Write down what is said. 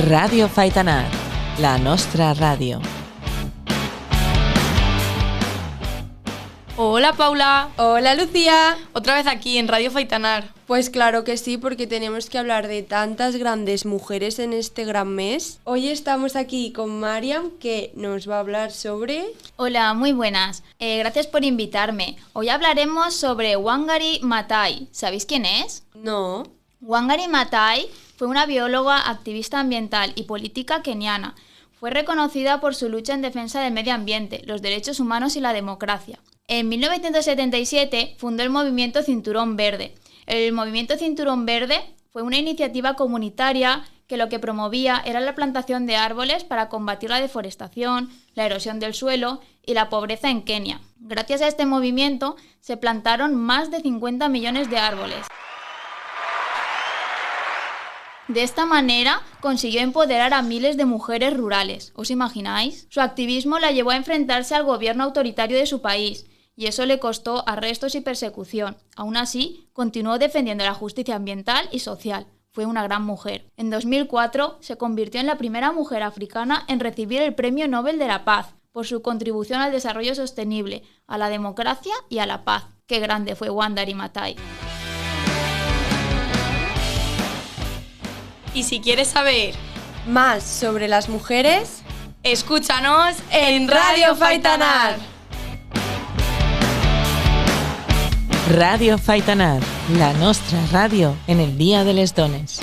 Radio Faitanar, la nostra ràdio. Hola Paula. Hola Lucía. Otra vez aquí en Radio Faitanar. Pues claro que sí, porque tenemos que hablar de tantas grandes mujeres en este gran mes. Hoy estamos aquí con Mariam, que nos va a hablar sobre... Hola, muy buenas. Gracias por invitarme. Hoy hablaremos sobre Wangari Maathai. ¿Sabéis quién es? No. Wangari Maathai fue una bióloga, activista ambiental y política keniana. Fue reconocida por su lucha en defensa del medio ambiente, los derechos humanos y la democracia. En 1977 fundó el movimiento Cinturón Verde. El movimiento Cinturón Verde fue una iniciativa comunitaria que lo que promovía era la plantación de árboles para combatir la deforestación, la erosión del suelo y la pobreza en Kenia. Gracias a este movimiento se plantaron más de 50 millones de árboles. De esta manera consiguió empoderar a miles de mujeres rurales. ¿Os imagináis? Su activismo la llevó a enfrentarse al gobierno autoritario de su país, y eso le costó arrestos y persecución. Aún así, continuó defendiendo la justicia ambiental y social. Fue una gran mujer. En 2004 se convirtió en la primera mujer africana en recibir el Premio Nobel de la Paz por su contribución al desarrollo sostenible, a la democracia y a la paz. ¡Qué grande fue Wangari Maathai! Y si quieres saber más sobre las mujeres, escúchanos en Radio Faitanar. Radio Faitanar, la nostra ràdio en el Dia de les Dones.